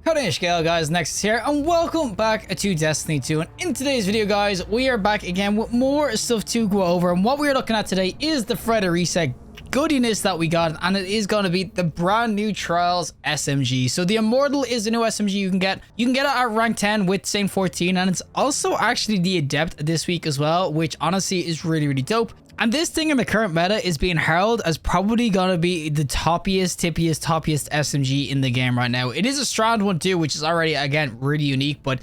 Cutting scale, guys, Nexas here, and welcome back to Destiny 2. And in today's video, guys, we are back again with more stuff to go over. And what we're looking at today is the Friday reset goodiness that we got, and it is going to be the brand new Trials SMG. So the Immortal is the new SMG you can get. You can get it at rank 10 with Saint 14, and it's also actually the Adept this week as well, which honestly is really dope. And this thing in the current meta is being heralded as probably going to be the toppiest SMG in the game right now. It is a strand one too, which is already, again, really unique. But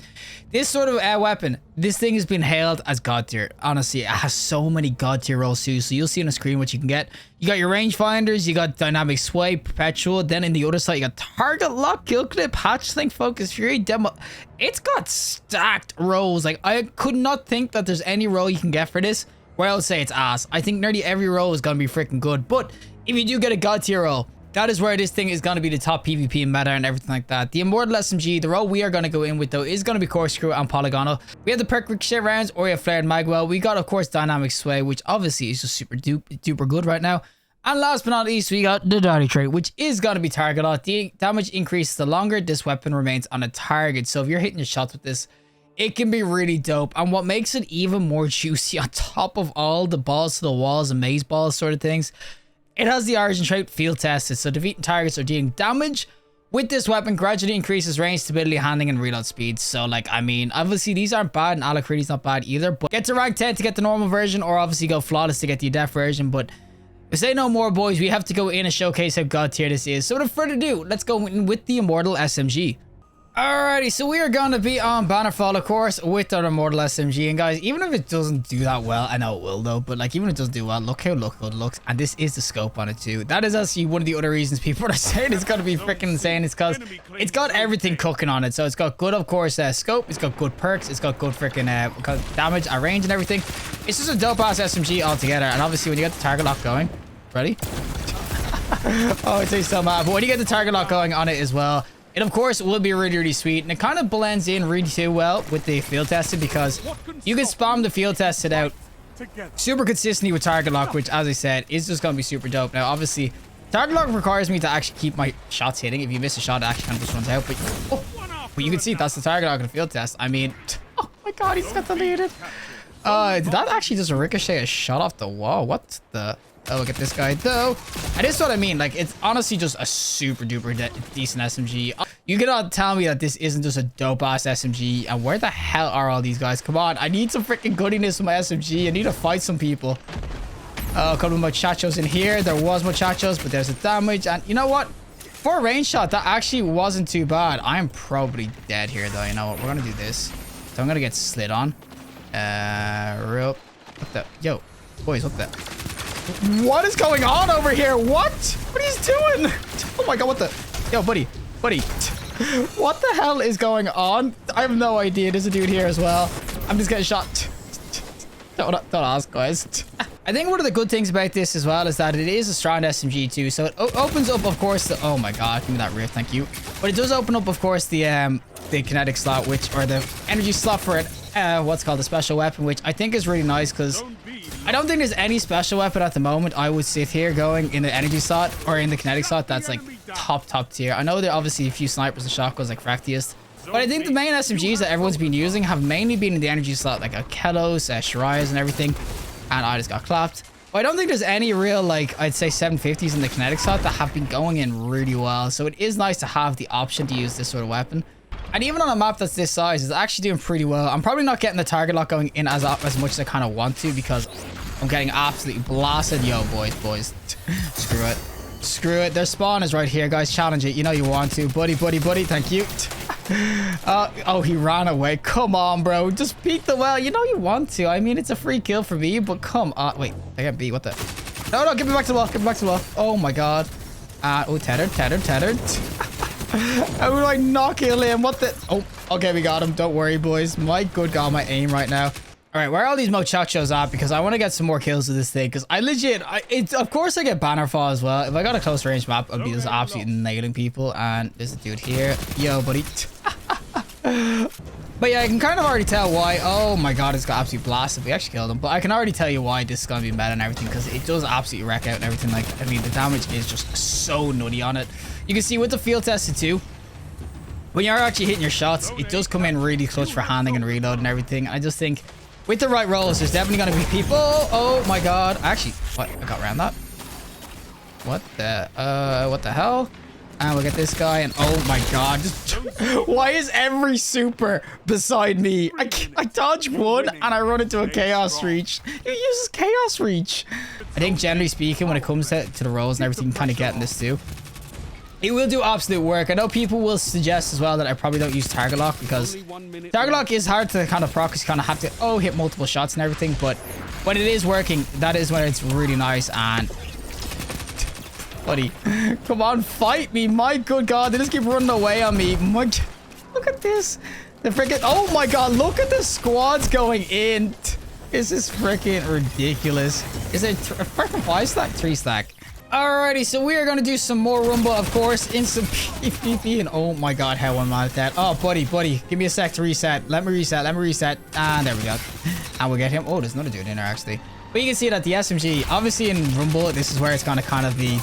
this sort of weapon, this thing has been hailed as god tier. Honestly, it has so many god tier roles too. So you'll see on the screen what you can get. You got your rangefinders, you got dynamic sway, perpetual. Then in the other side, you got target lock, kill clip, hatch link, focus, fury, demo. It's got stacked roles. Like, I could not think that there's any role you can get for this where I would say it's ass. I think nearly every role is going to be freaking good. But if you do get a god tier role, that is where this thing is going to be the top PvP and meta and everything like that. The Immortal SMG, the role we are going to go in with though, is going to be corkscrew and polygonal. We have the perk ricochet rounds, or we have flared magwell. We got, of course, dynamic sway, which obviously is just super duper good right now. And last but not least, we got the dirty trait, which is going to be target lock. The damage increases the longer this weapon remains on a target. So if you're hitting your shots with this, it can be really dope. And what makes it even more juicy on top of all the balls to the walls and maze balls sort of things, it has the origin trait field tested. So defeating targets or dealing damage with this weapon gradually increases range, stability, handling, and reload speed. So, like, I mean, obviously these aren't bad, and Alacrity's not bad either. But get to rank 10 to get the normal version, or obviously go flawless to get the adept version. But we say no more, boys. We have to go in and showcase how god tier this is. So without further ado, let's go in with the Immortal SMG. Alrighty, so we are going to be on Bannerfall, of course, with our Immortal SMG. And guys, even if it doesn't do that well, I know it will though, but like, even if it doesn't do well, look how good it looks. And this is the scope on it too. That is actually one of the other reasons people are saying it's going to be freaking insane. It's because it's got everything cooking on it. So it's got good, of course, scope. It's got good perks. It's got good freaking damage, range and everything. It's just a dope ass SMG altogether. And obviously when you get the target lock going, ready? Oh, it tastes so mad. But when you get the target lock going on it as well, it, of course, will be really sweet, and it kind of blends in really too well with the field tested, because you can spam the field tested out super consistently with target lock, which, as I said, is just going to be super dope. Now, obviously, target lock requires me to actually keep my shots hitting. If you miss a shot, it actually kind of just runs out. But you can see that's the target lock in the field test. I mean, oh my god, he's got deleted. Did that actually just ricochet a shot off the wall? What the... Oh, look at this guy though. And this is what I mean. Like, it's honestly just a super duper decent SMG. You cannot tell me that this isn't just a dope ass SMG. And where the hell are all these guys? Come on, I need some freaking goodiness with my SMG. I need to fight some people. Oh, a couple of muchachos in here. There was muchachos, but there's a damage. And you know what? For a range shot, that actually wasn't too bad. I am probably dead here though. You know what? We're gonna do this. So I'm gonna get slid on. What the? Yo, boys, what the? What is going on over here? What are you doing? Oh my god, what the? Yo, buddy. What the hell is going on? I have no idea. There's a dude here as well. I'm just getting shot. Don't ask, guys. I think one of the good things about this as well is that it is a strand SMG too. So it opens up, of course, the... Oh my god, give me that rift, thank you. But it does open up, of course, the kinetic slot, or the energy slot for it. What's called a special weapon, which I think is really nice, because I don't think there's any special weapon at the moment I would sit here going in the energy slot or in the kinetic slot that's like top tier. I know there are obviously a few snipers and shotguns like CRAFTABLE, but I think the main SMGs that everyone's been using have mainly been in the energy slot, like Kelos, Shariahs and everything. And I just got clapped. But I don't think there's any real, like, I'd say 750s in the kinetic slot that have been going in really well. So it is nice to have the option to use this sort of weapon. And even on a map that's this size, it's actually doing pretty well. I'm probably not getting the target lock going in as much as I kind of want to, because I'm getting absolutely blasted. Yo, boys. Screw it. Their spawn is right here, guys. Challenge it. You know you want to. Buddy. Thank you. Oh, he ran away. Come on, bro. Just peek the well. You know you want to. I mean, it's a free kill for me, but come on. Wait, I can't beat. What the? No, give me back to the wall. Oh my god. Oh, tethered. How do I not kill him? What the? Oh, okay, we got him. Don't worry, boys. My good god, my aim right now. All right, where are all these muchachos at? Because I want to get some more kills with this thing. Because of course I get Bannerfall as well. If I got a close range map, I'd be just absolutely nailing people. And there's a dude here. Yo, buddy. But yeah, I can kind of already tell why. Oh my god, it's got absolutely blasted. We actually killed him. But I can already tell you why this is going to be meta and everything. Because it does absolutely wreck out and everything. Like, I mean, the damage is just so nutty on it. You can see with the field tested too, when you're actually hitting your shots, it does come in really clutch for handling and reload and everything. I just think with the right rolls, there's definitely going to be people. Oh my god. Actually, what? I got around that. What the hell? And we'll get this guy, and oh my god. Why is every super beside me? I dodge one and I run into a chaos reach. He uses chaos reach. I think generally speaking, when it comes to the rolls and everything, you kind of get in this too. It will do absolute work. I know people will suggest as well that I probably don't use target lock, because target lock is hard to kind of proc, because you kind of have to hit multiple shots and everything. But when it is working, that is when it's really nice. And buddy, come on, fight me. My good god, they just keep running away on me. Look at this. The freaking, oh my god, look at the squads going in. This is freaking ridiculous. Is it a freaking 5 stack, 3 stack? Alrighty, so we are going to do some more Rumble, of course, in some PvP. And oh my god, how am I at that? Oh, buddy, give me a sec to reset. Let me reset. And there we go. And we'll get him. Oh, there's another dude in there, actually. But you can see that the SMG, obviously in Rumble, this is where it's going to kind of be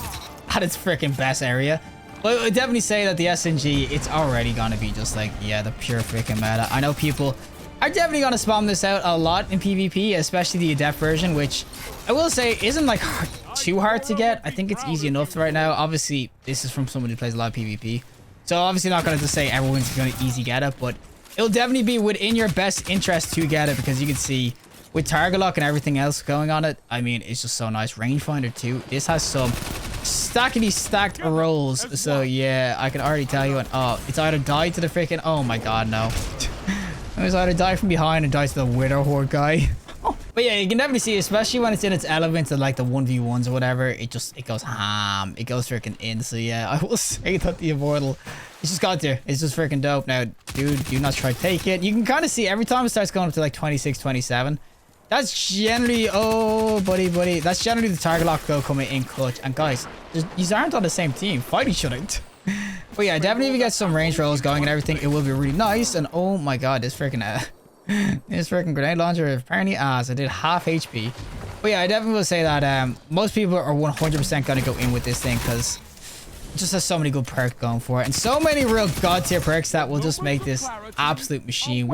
at its freaking best area. But I would definitely say that the SMG, it's already going to be just like, yeah, the pure freaking meta. I know people are definitely going to spam this out a lot in PvP, especially the Adept version, which I will say isn't like too hard to get. I think it's easy enough right now. Obviously, this is from someone who plays a lot of PvP. So obviously not going to just say everyone's going to easy get it, but it'll definitely be within your best interest to get it, because you can see with target lock and everything else going on it, I mean, it's just so nice. Rangefinder too. This has some stackety stacked rolls. So yeah, I can already tell you. And oh, it's either die to the freaking, oh my god, no. It was either die from behind or die to the Wither Horde guy. But yeah, you can definitely see, especially when it's in its elements of like the 1v1s or whatever, it goes ham. It goes freaking in. So yeah, I will say that the Immortal, it's just got there. It's just freaking dope. Now, dude, do not try to take it. You can kind of see every time it starts going up to like 26, 27. That's generally, oh, buddy. That's generally the target lock go coming in clutch. And guys, these aren't on the same team. Fight each other. But yeah, definitely if you get some range rolls going and everything, it will be really nice. And oh my god, this freaking grenade launcher apparently I did half HP. But yeah, I definitely will say that most people are 100% going to go in with this thing, because it just has so many good perks going for it, and so many real god tier perks that will just make this absolute machine.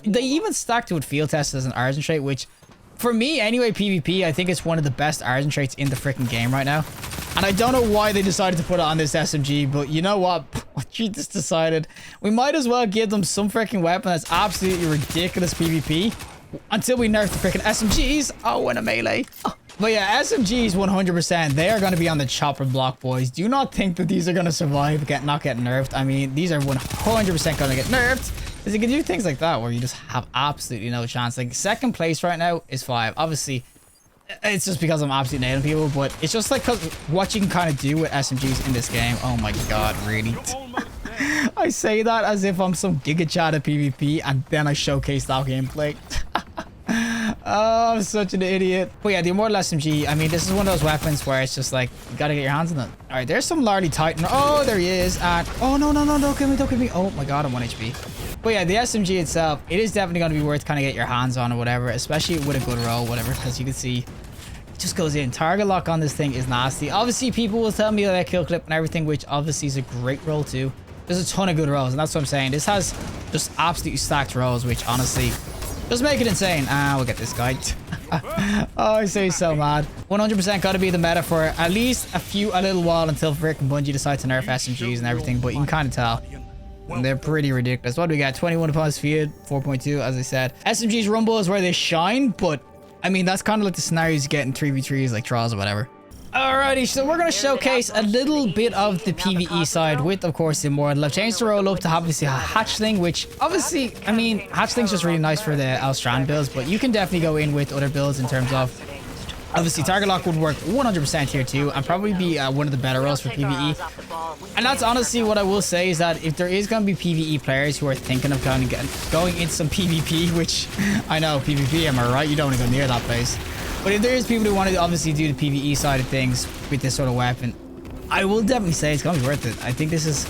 They even stacked it with field test as an Argent trait, which for me anyway, PvP, I think it's one of the best Argent traits in the freaking game right now. And I don't know why they decided to put it on this SMG, but you know what? She just decided we might as well give them some freaking weapon that's absolutely ridiculous PvP until we nerf the freaking SMGs. Oh, and a melee. Oh. But yeah, SMGs 100%. They are going to be on the chopper block, boys. Do not think that these are going to survive, not get nerfed. I mean, these are 100% going to get nerfed, because you can do things like that where you just have absolutely no chance. Like second place right now is 5. Obviously, it's just because I'm absolutely nailing people, but it's just like what you can kind of do with SMGs in this game. Oh my god, really? I say that as if I'm some giga chat at PvP, and then I showcase that gameplay. Oh, I'm such an idiot. But yeah, the Immortal SMG, I mean, this is one of those weapons where it's just like, you gotta get your hands on it. All right, there's some Lardy Titan. Oh, there he is. And oh, no, don't kill me. Oh my god, I'm 1 HP. But yeah, the SMG itself, it is definitely going to be worth kind of get your hands on or whatever, especially with a good roll, whatever, because you can see it just goes in. Target lock on this thing is nasty. Obviously, people will tell me that kill clip and everything, which obviously is a great roll too. There's a ton of good rolls, and that's what I'm saying. This has just absolutely stacked rolls, which honestly just make it insane. We'll get this guy. Oh, I say so mad. 100% got to be the meta for at least a little while until freaking Bungie decides to nerf SMGs and everything, but you can kind of tell. They're pretty ridiculous. What do we got? 21 upon speed, 4.2, as I said. SMG's Rumble is where they shine, but I mean, that's kind of like the scenarios you get in 3v3s, like trials or whatever. Alrighty, so we're going to showcase a little bit of the PvE side with, of course, the Immortal. I've changed the roll up to obviously a Hatchling, which obviously, I mean, Hatchling's just really nice for the strand builds, but you can definitely go in with other builds in terms of, obviously, target lock would work 100% here too, and probably be one of the better rolls for PvE. And that's honestly what I will say, is that if there is going to be PvE players who are thinking of going into some PvP, which I know PvP, am I right? You don't want to go near that place. But if there is people who want to obviously do the PvE side of things with this sort of weapon, I will definitely say it's going to be worth it. I think this is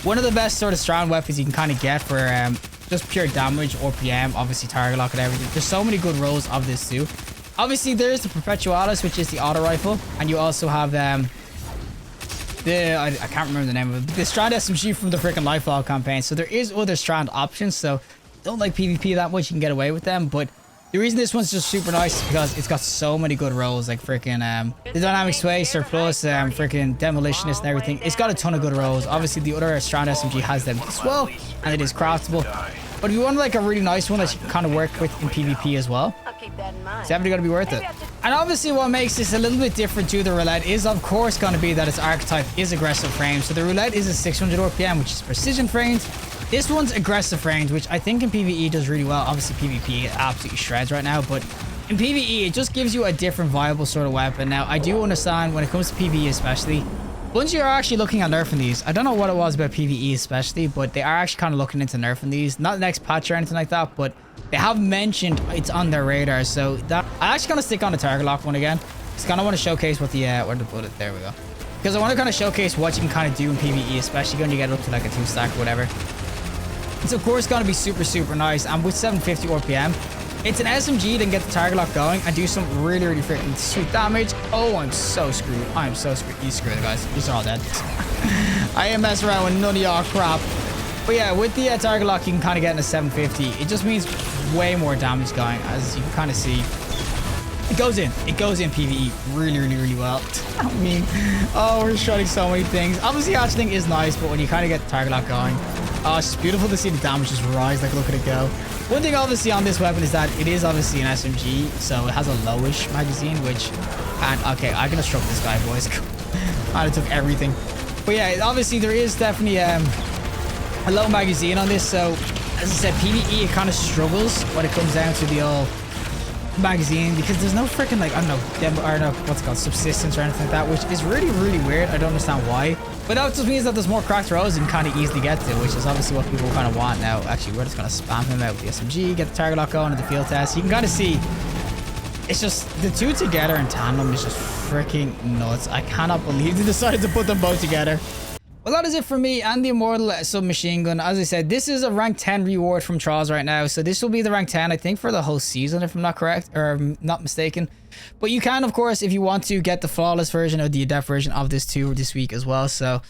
one of the best sort of strand weapons you can kind of get for just pure damage or PM, obviously target lock and everything. There's so many good rolls of this too. Obviously, there's the Perpetualis, which is the auto rifle, and you also have I can't remember the name of it, but the strand SMG from the freaking Lightfall campaign. So there is other strand options. So don't like PvP that much, you can get away with them. But the reason this one's just super nice is because it's got so many good roles, like freaking the dynamic sway, surplus, freaking demolitionist and everything. It's got a ton of good roles. Obviously the other strand SMG has them as well, and it is craftable. But if you want like a really nice one that you can kind of work with in PvP as well, it's definitely going to be worth it. And obviously what makes this a little bit different to the roulette is of course going to be that its archetype is aggressive frames. So the roulette is a 600 RPM, which is precision frames. This one's aggressive frames, which I think in PvE does really well. Obviously PvP it absolutely shreds right now, but in PvE it just gives you a different viable sort of weapon. Now I do understand when it comes to PvE especially, once you're actually looking at nerfing these, I don't know what it was about PvE especially, but they are actually kind of looking into nerfing these. Not the next patch or anything like that, but they have mentioned it's on their radar. So that I'm actually gonna stick on the target lock one again. Just kind of want to showcase what the where to put it. There we go. Because I want to kind of showcase what you can kind of do in PvE, especially when you get up to like a 2-stack or whatever. It's of course gonna be super nice, and with 750 RPM, it's an SMG that can get the target lock going and do some really freaking sweet damage. Oh, I'm so screwed. I'm so screwed. You screwed, guys. You're all dead. I ain't messing around with none of y'all crap. But yeah, with the target lock, you can kind of get in a 750. It just means way more damage going, as you can kind of see. It goes in PvE really well. I mean, oh, we're shredding so many things. Obviously, hatchling is nice, but when you kind of get the target lock going, oh, it's just beautiful to see the damage just rise. Like, look at it go. One thing obviously on this weapon is that it is obviously an SMG, so it has a lowish magazine, which, and okay, I'm gonna stroke this guy, boys. I took everything. But yeah, obviously there is definitely a low magazine on this, so as I said, PvE it kind of struggles when it comes down to the old magazine, because there's no freaking like, I don't know, demo, or no, what's it called, subsistence or anything like that, which is really weird. I don't understand why, but that just means that there's more cracked rows you can kind of easily get to, which is obviously what people kind of want now. Actually, we're just gonna spam him out with the SMG, get the target lock going at the field test. You can kind of see it's just the two together in tandem is just freaking nuts. I cannot believe they decided to put them both together. Well, that is it for me and the Immortal submachine gun. As I said, this is a rank 10 reward from Trials right now. So this will be the rank 10, I think, for the whole season, if I'm not correct, or not mistaken. But you can, of course, if you want to, get the flawless version or the adept version of this too this week as well. So,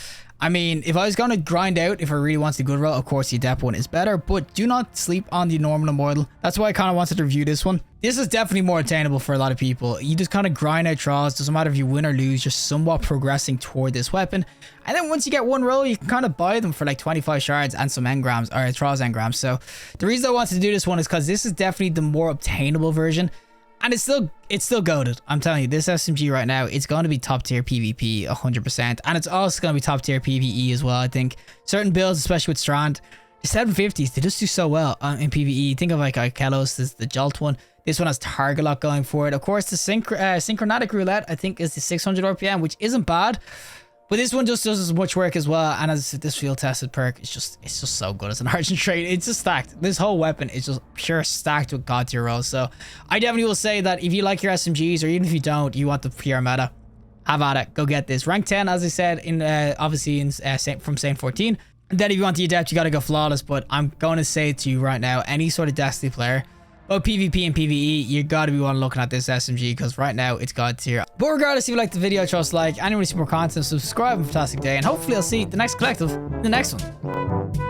I mean, if I was going to grind out, if I really wanted a good roll, of course, the adept one is better. But do not sleep on the normal Immortal. That's why I kind of wanted to review this one. This is definitely more attainable for a lot of people. You just kind of grind out Trials. Doesn't matter if you win or lose, you're somewhat progressing toward this weapon. And then once you get one roll, you can kind of buy them for like 25 shards and some engrams, or Trials engrams. So the reason I wanted to do this one is because this is definitely the more obtainable version. And it's still goated. I'm telling you, this SMG right now, it's going to be top tier PvP 100%. And it's also going to be top tier PvE as well. I think certain builds, especially with Strand, the 750s, they just do so well in PvE. Think of like Kelos, this is the Jolt one. This one has target lock going for it. Of course, the synchronatic roulette, I think, is the 600 RPM, which isn't bad. But this one just does as much work as well. And as this field tested perk, it's just so good as an argent trait. It's just stacked. This whole weapon is just pure stacked with god tier rolls. So I definitely will say that if you like your SMGs, or even if you don't, you want the pure meta, have at it. Go get this. Rank 10, as I said, in obviously in from Saint 14. And then if you want the adept, you got to go flawless. But I'm going to say to you right now, any sort of Destiny player, both PvP and PvE, you gotta be one looking at this SMG, because right now it's god tier. But regardless, if you liked the video, trust like, anyone who see more content, subscribe, and fantastic day, and hopefully I'll see the next collective in the next one.